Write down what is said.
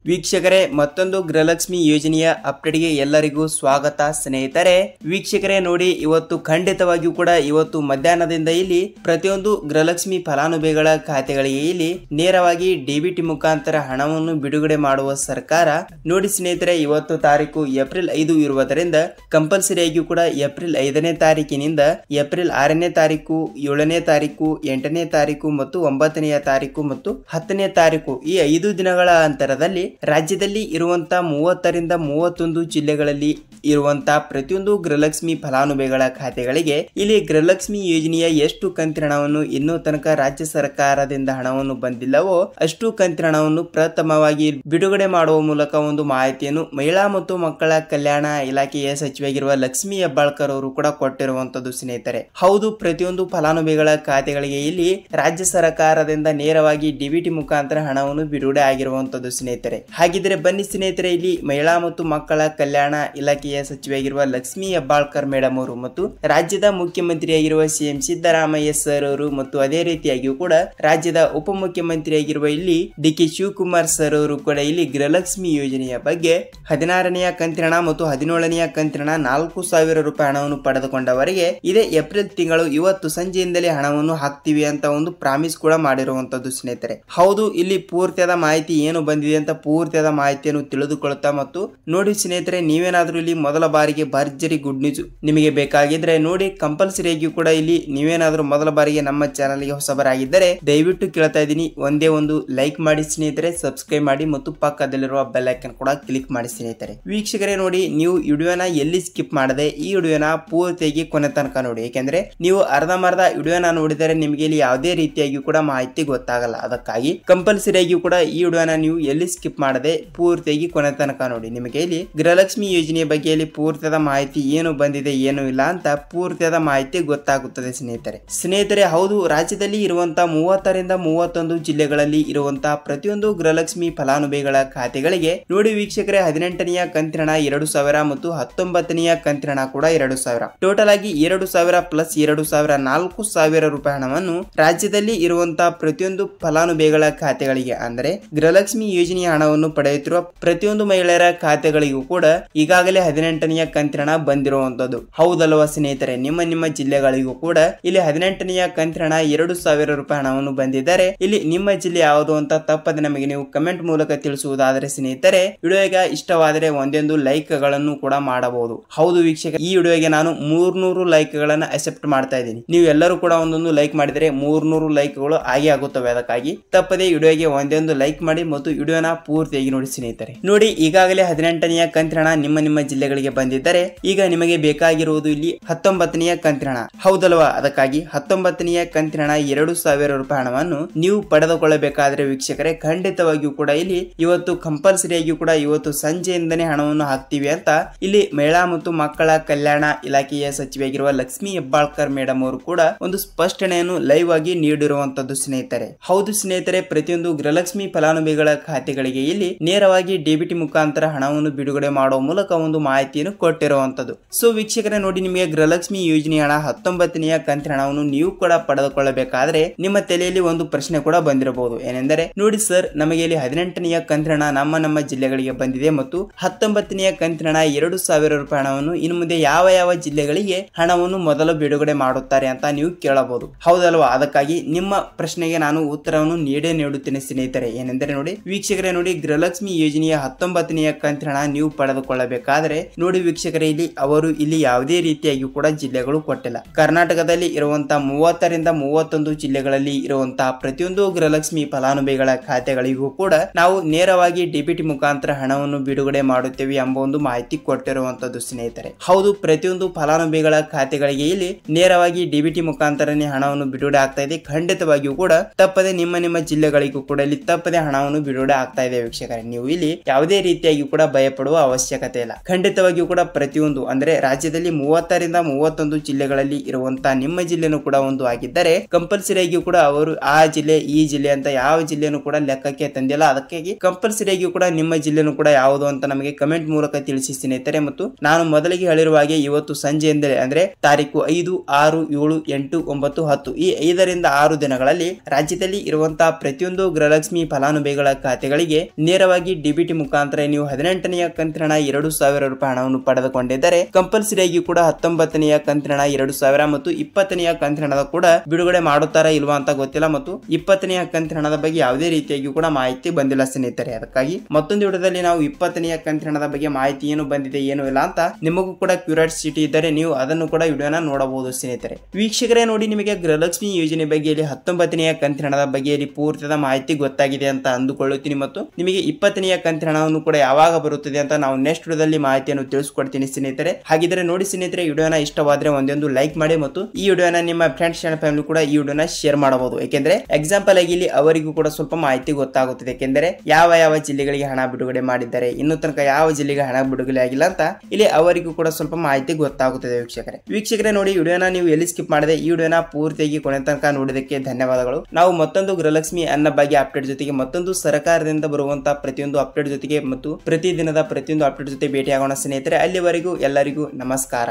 ವೀಕ್ಷಕರೇ, ಮತ್ತೊಂದು ಗೃಹಲಕ್ಷ್ಮಿ ಯೋಜನೆಯ ಅಪ್ಡೇಟ್ಗೆ ಎಲ್ಲರಿಗೂ ಸ್ವಾಗತ ಸ್ನೇಹಿತರೆ. ವೀಕ್ಷಕರೇ ನೋಡಿ, ಇವತ್ತು ಖಂಡಿತವಾಗಿಯೂ ಕೂಡ ಇವತ್ತು ಮಧ್ಯಾಹ್ನದಿಂದ ಇಲ್ಲಿ ಪ್ರತಿಯೊಂದು ಗೃಹಲಕ್ಷ್ಮಿ ಫಲಾನುಭವಿಗಳ ಖಾತೆಗಳಿಗೆ ಇಲ್ಲಿ ನೇರವಾಗಿ ಡಿಬಿಟಿ ಮುಖಾಂತರ ಹಣವನ್ನು ಬಿಡುಗಡೆ ಮಾಡುವ ಸರ್ಕಾರ. ನೋಡಿ ಸ್ನೇಹಿತರೆ, ಇವತ್ತು ತಾರೀಕು ಏಪ್ರಿಲ್ 5 ಇರುವುದರಿಂದ ಕಂಪಲ್ಸರಿಯಾಗಿಯೂ ಕೂಡ ಏಪ್ರಿಲ್ 5ನೇ ತಾರೀಕಿನಿಂದ ಏಪ್ರಿಲ್ 6ನೇ ತಾರೀಕು, 7ನೇ ತಾರೀಕು, 8ನೇ ತಾರೀಕು ಮತ್ತು 9ನೇ ತಾರೀಕು ಮತ್ತು 10ನೇ ತಾರೀಕು ಈ 5 ದಿನಗಳ ಅಂತರದಲ್ಲಿ ರಾಜ್ಯದಲ್ಲಿ ಇರುವಂತಹ 30ರಿಂದ 31 ಜಿಲ್ಲೆಗಳಲ್ಲಿ ಇರುವಂತಹ ಪ್ರತಿಯೊಂದು ಗೃಹಲಕ್ಷ್ಮಿ ಫಲಾನುಭವಿಗಳ ಖಾತೆಗಳಿಗೆ ಇಲ್ಲಿ ಗೃಹಲಕ್ಷ್ಮಿ ಯೋಜನೆಯ ಎಷ್ಟು ಕಂತಿನ ಹಣವನ್ನು ಇನ್ನೂ ತನಕ ರಾಜ್ಯ ಸರ್ಕಾರದಿಂದ ಹಣವನ್ನು ಬಂದಿಲ್ಲವೋ ಅಷ್ಟು ಕಂತಿನ ಹಣವನ್ನು ಪ್ರಥಮವಾಗಿ ಬಿಡುಗಡೆ ಮಾಡುವ ಮೂಲಕ ಒಂದು ಮಾಹಿತಿಯನ್ನು ಮಹಿಳಾ ಮತ್ತು ಮಕ್ಕಳ ಕಲ್ಯಾಣ ಇಲಾಖೆಯ ಸಚಿವರಾಗಿರುವ ಲಕ್ಷ್ಮಿ ಹೆಬ್ಬಾಳ್ಕರ್ ಅವರು ಕೂಡ ಕೊಟ್ಟಿರುವಂತದ್ದು ಸ್ನೇಹಿತರೆ. ಹೌದು, ಪ್ರತಿಯೊಂದು ಫಲಾನುಭವಿಗಳ ಖಾತೆಗಳಿಗೆ ಇಲ್ಲಿ ರಾಜ್ಯ ಸರ್ಕಾರದಿಂದ ನೇರವಾಗಿ ಡಿಬಿಟಿ ಮುಖಾಂತರ ಹಣವನ್ನು ಬಿಡುಗಡೆ ಆಗಿರುವಂತದ್ದು ಸ್ನೇಹಿತರೆ. ಹಾಗಿದ್ರೆ ಬನ್ನಿ ಸ್ನೇಹಿತರೆ, ಇಲ್ಲಿ ಮಹಿಳಾ ಮತ್ತು ಮಕ್ಕಳ ಕಲ್ಯಾಣ ಇಲಾಖೆಯ ಸಚಿವರಾಗಿರುವ ಲಕ್ಷ್ಮಿ ಹೆಬ್ಬಾಳ್ಕರ್ ಮೇಡಮ್ ಅವರು ಮತ್ತು ರಾಜ್ಯದ ಮುಖ್ಯಮಂತ್ರಿಯಾಗಿರುವ ಸಿಎಂ ಸಿದ್ದರಾಮಯ್ಯ ಸರ್ ಅವರು ಮತ್ತು ಅದೇ ರೀತಿಯಾಗಿಯೂ ಕೂಡ ರಾಜ್ಯದ ಉಪಮುಖ್ಯಮಂತ್ರಿಯಾಗಿರುವ ಇಲ್ಲಿ ಡಿ.ಕೆ. ಶಿವಕುಮಾರ್ ಸರ್ ಅವರು ಕೂಡ ಇಲ್ಲಿ ಗೃಹಲಕ್ಷ್ಮಿ ಯೋಜನೆಯ ಬಗ್ಗೆ 16ನೆಯ ಕಂತಿನ ಹಣ ಮತ್ತು 17ನೆಯ ಕಂತಿನ ಹಣ 4,000 ರೂಪಾಯಿ ಹಣವನ್ನು ಪಡೆದುಕೊಂಡವರಿಗೆ ಇದೇ ಏಪ್ರಿಲ್ ತಿಂಗಳು ಇವತ್ತು ಸಂಜೆಯಿಂದಲೇ ಹಣವನ್ನು ಹಾಕ್ತಿವಿ ಅಂತ ಒಂದು ಪ್ರಾಮಿಸ್ ಕೂಡ ಮಾಡಿರುವಂತದ್ದು ಸ್ನೇಹಿತರೆ. ಹೌದು, ಇಲ್ಲಿ ಪೂರ್ತಿಯಾದ ಮಾಹಿತಿ ಏನು ಬಂದಿದೆ ಅಂತ ಪೂರ್ತಿಯಾದ ಮಾಹಿತಿಯನ್ನು ತಿಳಿದುಕೊಳ್ಳುತ್ತಾ ಮತ್ತು ನೋಡಿ ಸ್ನೇಹಿತರೆ, ನೀವೇನಾದ್ರೂ ಇಲ್ಲಿ ಮೊದಲ ಬಾರಿಗೆ ಭರ್ಜರಿ ಗುಡ್ ನ್ಯೂಸ್ ನಿಮಗೆ ಬೇಕಾಗಿದ್ರೆ ನೋಡಿ ಕಂಪಲ್ಸರಿಯಾಗಿಯೂ ಕೂಡ ಇಲ್ಲಿ ನೀವೇನಾದ್ರೂ ಮೊದಲ ಬಾರಿಗೆ ನಮ್ಮ ಚಾನಲ್ಗೆ ಹೊಸಬರಾಗಿದ್ದರೆ ದಯವಿಟ್ಟು ಕೇಳ್ತಾ ಇದ್ದೀನಿ, ಒಂದೇ ಒಂದು ಲೈಕ್ ಮಾಡಿ ಸ್ನೇಹಿತರೆ, ಸಬ್ಸ್ಕ್ರೈಬ್ ಮಾಡಿ ಮತ್ತು ಪಕ್ಕದಲ್ಲಿರುವ ಬೆಲ್ ಐಕನ್ ಕೂಡ ಕ್ಲಿಕ್ ಮಾಡಿ ಸ್ನೇಹಿತರೆ. ವೀಕ್ಷಕರೇ ನೋಡಿ, ನೀವು ವಿಡಿಯೋನ ಎಲ್ಲಿ ಸ್ಕಿಪ್ ಮಾಡದೆ ಈ ವಿಡಿಯೋನ ಪೂರ್ತಿಯಾಗಿ ಕೊನೆ ತನಕ ನೋಡಿ. ಯಾಕೆಂದ್ರೆ ನೀವು ಅರ್ಧಂಬರ್ಧ ವಿಡಿಯೋನ ನೋಡಿದರೆ ನಿಮಗೆ ಇಲ್ಲಿ ಯಾವುದೇ ರೀತಿಯಾಗಿ ಕೂಡ ಮಾಹಿತಿ ಗೊತ್ತಾಗಲ್ಲ. ಅದಕ್ಕಾಗಿ ಕಂಪಲ್ಸರಿಯಾಗಿಯೂ ಕೂಡ ಈ ವಿಡಿಯೋನ ನೀವು ಎಲ್ಲಿ ಸ್ಕಿಪ್ ಮಾಡದೆ ಪೂರ್ತಿಯಾಗಿ ಕೊನೆ ತನಕ ನೋಡಿ. ನಿಮಗೆ ಇಲ್ಲಿ ಗೃಹಲಕ್ಷ್ಮಿ ಯೋಜನೆಯ ಬಗ್ಗೆ ಇಲ್ಲಿ ಪೂರ್ತಿಯಾದ ಮಾಹಿತಿ ಏನು ಬಂದಿದೆ ಏನು ಇಲ್ಲ ಅಂತ ಪೂರ್ತಿಯಾದ ಮಾಹಿತಿ ಗೊತ್ತಾಗುತ್ತದೆ ಸ್ನೇಹಿತರೆ. ಹೌದು, ರಾಜ್ಯದಲ್ಲಿ ಇರುವಂತಹ 30ರಿಂದ 31 ಜಿಲ್ಲೆಗಳಲ್ಲಿ ಇರುವಂತಹ ಪ್ರತಿಯೊಂದು ಗೃಹಲಕ್ಷ್ಮಿ ಫಲಾನುಭವಿಗಳ ಖಾತೆಗಳಿಗೆ ನೋಡಿ ವೀಕ್ಷಕರೇ, 18ನೆಯ ಕಂತಿನ ಹಣ 2,000 ಮತ್ತು 19ನೆಯ ಕಂತಿನ ಹಣ ಕೂಡ 2,000, ಟೋಟಲ್ ಆಗಿ 2,000 ಪ್ಲಸ್ 2,000 4,000 ರೂಪಾಯಿ ಹಣವನ್ನು ರಾಜ್ಯದಲ್ಲಿ ಇರುವಂತಹ ಪ್ರತಿಯೊಂದು ಫಲಾನುಭವಿಗಳ ಖಾತೆಗಳಿಗೆ ಅಂದ್ರೆ ಗೃಹಲಕ್ಷ್ಮಿ ಯೋಜನೆಯ ಹಣವನ್ನು ಪಡೆಯುತ್ತಿರುವ ಪ್ರತಿಯೊಂದು ಮಹಿಳೆಯರ ಖಾತೆಗಳಿಗೂ ಕೂಡ ಈಗಾಗಲೇ 18ನೆಯ ಕಂತಿನ ಹಣ ಬಂದಿರುವಂತದ್ದು. ಹೌದಲ್ವಾ ಸ್ನೇಹಿತರೆ, ನಿಮ್ಮ ಜಿಲ್ಲೆಗಳಿಗೂ ಕೂಡ ಇಲ್ಲಿ 18ನೆಯ ಕಂತಿನ ಹಣ 2,000 ರೂಪಾಯಿ ಹಣವನ್ನು ಬಂದಿದ್ದಾರೆ. ಇಲ್ಲಿ ನಿಮ್ಮ ಜಿಲ್ಲೆ ಯಾವುದು ಅಂತ ತಪ್ಪದೆ ನಮಗೆ ನೀವು ಕಮೆಂಟ್ ಮೂಲಕ ತಿಳಿಸುವುದಾದರೆ ಸ್ನೇಹಿತರೆ, ವಿಡಿಯೋಗೆ ಇಷ್ಟವಾದರೆ ಒಂದೊಂದು ಲೈಕ್ ಗಳನ್ನು ಕೂಡ ಮಾಡಬಹುದು. ಹೌದು ವೀಕ್ಷಕ, ಈ ವಿಡಿಯೋಗೆ ನಾನು 300 ಲೈಕ್ ಗಳನ್ನ ಅಕ್ಸೆಪ್ಟ್ ಮಾಡ್ತಾ ಇದ್ದೀನಿ. ನೀವು ಎಲ್ಲರೂ ಕೂಡ ಒಂದೊಂದು ಲೈಕ್ ಮಾಡಿದರೆ 300 ಲೈಕ್ ಗಳು ಆಗೇ ಆಗುತ್ತವೆ. ಅದಕ್ಕಾಗಿ ತಪ್ಪದೆ ವಿಡಿಯೋಗೆ ಒಂದೊಂದು ಲೈಕ್ ಮಾಡಿ ಮತ್ತು ವಿಡಿಯೋನ ಪೂರ್ತಿಯಾಗಿ ನೋಡಿ ಸ್ನೇಹಿತರೆ. ನೋಡಿ, ಈಗಾಗಲೇ 18ನೆಯ ಕಂತಿನ ಹಣ ನಿಮ್ಮ ಜಿಲ್ಲೆಗಳಿಗೆ ಬಂದಿದ್ದರೆ ಈಗ ನಿಮಗೆ ಬೇಕಾಗಿರುವುದು ಇಲ್ಲಿ 19ನೆಯ ಕಂತಿನ ಹಣ. ಹೌದಲ್ವಾ? ಅದಕ್ಕಾಗಿ 19ನೆಯ ಕಂತಿನ ಹಣ 2,000 ರೂಪಾಯಿ ಹಣವನ್ನು ನೀವು ಪಡೆದುಕೊಳ್ಳಬೇಕಾದ್ರೆ ವೀಕ್ಷಕರೇ, ಖಂಡಿತವಾಗಿಯೂ ಕೂಡ ಇಲ್ಲಿ ಇವತ್ತು ಕಂಪಲ್ಸರಿಯಾಗಿಯೂ ಕೂಡ ಇವತ್ತು ಸಂಜೆಯಿಂದನೇ ಹಣವನ್ನು ಹಾಕ್ತಿವಿ ಅಂತ ಇಲ್ಲಿ ಮಹಿಳಾ ಮತ್ತು ಮಕ್ಕಳ ಕಲ್ಯಾಣ ಇಲಾಖೆಯ ಸಚಿವರಾಗಿರುವ ಲಕ್ಷ್ಮಿ ಹೆಬ್ಬಾಳ್ಕರ್ ಮೇಡಮ್ ಅವರು ಕೂಡ ಒಂದು ಸ್ಪಷ್ಟನೆಯನ್ನು ಲೈವ್ ಆಗಿ ನೀಡಿರುವಂತದ್ದು ಸ್ನೇಹಿತರೆ. ಹೌದು ಸ್ನೇಹಿತರೆ, ಪ್ರತಿಯೊಂದು ಗೃಹಲಕ್ಷ್ಮಿ ಫಲಾನುಭವಿಗಳ ಖಾತೆಗಳಿಗೆ ಇಲ್ಲಿ ನೇರವಾಗಿ ಡಿಬಿಟಿ ಮುಖಾಂತರ ಹಣವನ್ನು ಬಿಡುಗಡೆ ಮಾಡುವ ಮೂಲಕ ಒಂದು ಮಾಹಿತಿಯನ್ನು ಕೊಟ್ಟಿರುವಂತದ್ದು. ಸೊ ವೀಕ್ಷಕರೇ ನೋಡಿ, ನಿಮಗೆ ಗೃಹಲಕ್ಷ್ಮಿ ಯೋಜನೆ ಹಣ 19ನೆಯ ಕಂತಿನ ಹಣವನ್ನು ನೀವು ಕೂಡ ಪಡೆದುಕೊಳ್ಳಬೇಕಾದ್ರೆ ನಿಮ್ಮ ತಲೆಯಲ್ಲಿ ಒಂದು ಪ್ರಶ್ನೆ ಕೂಡ ಬಂದಿರಬಹುದು. ಏನೆಂದರೆ, ನೋಡಿ ಸರ್, ನಮಗೆ ಇಲ್ಲಿ 18ನೆಯ ಕಂತಿನ ಹಣ ನಮ್ಮ ಜಿಲ್ಲೆಗಳಿಗೆ ಬಂದಿದೆ ಮತ್ತು 19ನೆಯ ಕಂತಿನ ಹಣ 2,000 ರೂಪಾಯಿ ಹಣವನ್ನು ಇನ್ನು ಮುಂದೆ ಯಾವ ಜಿಲ್ಲೆಗಳಿಗೆ ಹಣವನ್ನು ಮೊದಲು ಬಿಡುಗಡೆ ಮಾಡುತ್ತಾರೆ ಅಂತ ನೀವು ಕೇಳಬಹುದು. ಹೌದಲ್ವಾ? ಅದಕ್ಕಾಗಿ ನಿಮ್ಮ ಪ್ರಶ್ನೆಗೆ ನಾನು ಉತ್ತರವನ್ನು ನೀಡುತ್ತೇನೆ ಸ್ನೇಹಿತರೆ. ಏನೆಂದರೆ ನೋಡಿ ವೀಕ್ಷಕರೇ, ನೋಡಿ ಗೃಹಲಕ್ಷ್ಮಿ ಯೋಜನೆಯ 19ನೆಯ ಕಂತಿನ ಹಣ ನೀವು ಪಡೆದುಕೊಳ್ಳಬೇಕಾದ್ರೆ ನೋಡಿ ವೀಕ್ಷಕರೇ, ಅವರು ಇಲ್ಲಿ ಯಾವುದೇ ರೀತಿಯಾಗಿ ಕೂಡ ಜಿಲ್ಲೆಗಳು ಕೊಟ್ಟಿಲ್ಲ. ಕರ್ನಾಟಕದಲ್ಲಿ ಇರುವಂತಹ 30ರಿಂದ 31 ಜಿಲ್ಲೆಗಳಲ್ಲಿ ಇರುವಂತಹ ಪ್ರತಿಯೊಂದು ಗೃಹಲಕ್ಷ್ಮಿ ಫಲಾನುಭವಿಗಳ ಖಾತೆಗಳಿಗೂ ಕೂಡ ನಾವು ನೇರವಾಗಿ ಡಿಬಿಟಿ ಮುಖಾಂತರ ಹಣವನ್ನು ಬಿಡುಗಡೆ ಮಾಡುತ್ತೇವೆ ಎಂಬ ಒಂದು ಮಾಹಿತಿ ಕೊಟ್ಟಿರುವಂತದ್ದು ಸ್ನೇಹಿತರೆ. ಹೌದು, ಪ್ರತಿಯೊಂದು ಫಲಾನುಭವಿಗಳ ಖಾತೆಗಳಿಗೆ ಇಲ್ಲಿ ನೇರವಾಗಿ ಡಿಬಿಟಿ ಮುಖಾಂತರನೇ ಹಣವನ್ನು ಬಿಡುಗಡೆ ಆಗ್ತಾ ಇದೆ. ಖಂಡಿತವಾಗಿಯೂ ಕೂಡ ತಪ್ಪದೆ ನಿಮ್ಮ ಜಿಲ್ಲೆಗಳಿಗೂ ಕೂಡ ಇಲ್ಲಿ ತಪ್ಪದೆ ಹಣವನ್ನು ಬಿಡುಗಡೆ ಆಗ್ತಾ ಇದೆ ವೀಕ್ಷಕರೇ. ನೀವು ಇಲ್ಲಿ ಯಾವುದೇ ರೀತಿಯಾಗಿ ಕೂಡ ಭಯಪಡುವ ಅವಶ್ಯಕತೆ ಇಲ್ಲ. ಖಂಡಿತ ಖಂಡಿತವಾಗಿಯೂ ಕೂಡ ಪ್ರತಿಯೊಂದು ಅಂದ್ರೆ ರಾಜ್ಯದಲ್ಲಿ 30ರಿಂದ 31 ಜಿಲ್ಲೆಗಳಲ್ಲಿ ಇರುವಂತಹ ನಿಮ್ಮ ಜಿಲ್ಲೆನೂ ಕೂಡ ಒಂದು ಆಗಿದ್ದರೆ ಕಂಪಲ್ಸರಿ ಆಗಿಯೂ ಕೂಡ ಅವರು ಆ ಜಿಲ್ಲೆ ಈ ಜಿಲ್ಲೆ ಅಂತ ಯಾವ ಜಿಲ್ಲೆನೂ ಕೂಡ ಲೆಕ್ಕಕ್ಕೆ ತಂದಿಲ್ಲ. ಅದಕ್ಕಾಗಿ ಕಂಪಲ್ಸರಿ ಆಗಿಯೂ ಕೂಡ ನಿಮ್ಮ ಜಿಲ್ಲೆನೂ ಕೂಡ ಯಾವುದು ಅಂತ ನಮಗೆ ಕಮೆಂಟ್ ಮೂಲಕ ತಿಳಿಸಿ ಸ್ನೇಹಿತರೆ. ಮತ್ತು ನಾನು ಮೊದಲಿಗೆ ಹೇಳಿರುವ ಹಾಗೆ ಇವತ್ತು ಸಂಜೆಯಿಂದಲೇ ಅಂದ್ರೆ ತಾರೀಕು 5, 6, 7, 8, 9, 10 ಈ 5ರಿಂದ 6 ದಿನಗಳಲ್ಲಿ ರಾಜ್ಯದಲ್ಲಿ ಇರುವಂತಹ ಪ್ರತಿಯೊಂದು ಗೃಹಲಕ್ಷ್ಮಿ ಫಲಾನುಭವಿಗಳ ಖಾತೆಗಳಿಗೆ ನೇರವಾಗಿ ಡಿಬಿಟಿ ಮುಖಾಂತರ ನೀವು 18ನೆಯ ಕಂತಿನ 2,000 ರೂಪಾಯಿ ಹಣವನ್ನು ಪಡೆದುಕೊಂಡಿದ್ದರೆ ಕಂಪಲ್ಸರಿ ಆಗಿ ಕೂಡ 19ನೆಯ ಕಂತಿನ 2,000 ಮತ್ತು 20ನೆಯ ಕಂತಿನ ಕೂಡ ಬಿಡುಗಡೆ ಮಾಡುತ್ತಾರಾ ಇಲ್ವಾ ಅಂತ ಗೊತ್ತಿಲ್ಲ. ಮತ್ತು 20ನೆಯ ಕಂತಿನ ಬಗ್ಗೆ ಯಾವುದೇ ರೀತಿಯಾಗಿ ಕೂಡ ಮಾಹಿತಿ ಬಂದಿಲ್ಲ ಸ್ನೇಹಿತರೆ. ಅದಕ್ಕಾಗಿ ಮತ್ತೊಂದು ವಿಡಿಯೋದಲ್ಲಿ ನಾವು 20ನೆಯ ಕಂತಿನ ಬಗ್ಗೆ ಮಾಹಿತಿ ಏನು ಬಂದಿದೆ ಏನು ಇಲ್ಲ ಅಂತ ನಿಮಗೂ ಕೂಡ ಕ್ಯೂರಿಯಾಸಿಟಿ ಇದ್ದರೆ ನೀವು ಅದನ್ನು ಕೂಡ ವಿಡಿಯೋನ ನೋಡಬಹುದು ಸ್ನೇಹಿತರೆ. ವೀಕ್ಷಕರೇ ನೋಡಿ, ನಿಮಗೆ ಗೃಹಲಕ್ಷ್ಮಿ ಯೋಜನೆ ಬಗ್ಗೆಯಲ್ಲಿ 19ನೆಯ ಕಂತಿನ ಬಗ್ಗೆಯಲ್ಲಿ ಪೂರ್ತಿಯಾದ ಮಾಹಿತಿ ಗೊತ್ತಾಗಿದೆ ಅಂತ ಅಂದುಕೊಳ್ಳುತ್ತೀನಿ. ಮತ್ತು ನಿಮಗೆ 20ನೆಯ ಕಂತಿನ ಹಣವನ್ನು ಕೂಡ ಯಾವಾಗ ಬರುತ್ತದೆ ಅಂತ ನಾವು ನೆಕ್ಸ್ಟ್ ವಿಡಿಯೋದಲ್ಲಿ ಮಾಹಿತಿಯನ್ನು ತಿಳಿಸಿಕೊಡ್ತೀನಿ ಸ್ನೇಹಿತರೆ. ಹಾಗಿದ್ರೆ ನೋಡಿ ಸ್ನೇಹಿತರೆ, ವಿಡಿಯೋನ ಇಷ್ಟವಾದ್ರೆ ಒಂದೊಂದು ಲೈಕ್ ಮಾಡಿ ಮತ್ತು ಈ ವಿಡಿಯೋನ ನಿಮ್ಮ ಫ್ರೆಂಡ್ಸ್ ಅಂಡ್ ಫ್ಯಾಮಿಲಿ ಕೂಡ ಈ ವಿಡಿಯೋನ ಶೇರ್ ಮಾಡಬಹುದು. ಯಾಕೆಂದ್ರೆ ಎಕ್ಸಾಂಪಲ್ ಆಗಿ ಇಲ್ಲಿ ಅವರಿಗೂ ಕೂಡ ಸ್ವಲ್ಪ ಮಾಹಿತಿ ಗೊತ್ತಾಗುತ್ತದೆ. ಯಾಕೆಂದ್ರೆ ಯಾವ ಯಾವ ಜಿಲ್ಲೆಗಳಿಗೆ ಹಣ ಬಿಡುಗಡೆ ಮಾಡಿದ್ದಾರೆ, ಇನ್ನು ತನಕ ಯಾವ ಜಿಲ್ಲೆಗೆ ಹಣ ಬಿಡುಗಡೆ ಆಗಿಲ್ಲ ಅಂತ ಇಲ್ಲಿ ಅವರಿಗೂ ಕೂಡ ಸ್ವಲ್ಪ ಮಾಹಿತಿ ಗೊತ್ತಾಗುತ್ತದೆ. ವೀಕ್ಷಕರೇ ನೋಡಿ, ವಿಡಿಯೋನ ನೀವು ಎಲ್ಲಿ ಸ್ಕಿಪ್ ಮಾಡಿದೆ ಈ ವಿಡಿಯೋನ ಪೂರ್ತಿಯಾಗಿ ಕೊನೆ ತನಕ ನೋಡಿದಕ್ಕೆ ಧನ್ಯವಾದಗಳು. ನಾವು ಮತ್ತೊಂದು ಗೃಹಲಕ್ಷ್ಮಿ ಅನ್ನ ಬಗ್ಗೆ ಅಪ್ಡೇಟ್ ಜೊತೆಗೆ ಮತ್ತೊಂದು ಸರ್ಕಾರದಿಂದ ಬರುವಂತಹ ಪ್ರತಿಯೊಂದು ಅಪ್ಡೇಟ್ ಜೊತೆಗೆ ಮತ್ತು ಪ್ರತಿದಿನದ ಪ್ರತಿಯೊಂದು ಅಪ್ಡೇಟ್ ಜೊತೆ ಭೇಟಿಯಾಗೋಣ ಸ್ನೇಹಿತರೆ. ಅಲ್ಲಿವರೆಗೂ ಎಲ್ಲರಿಗೂ ನಮಸ್ಕಾರ.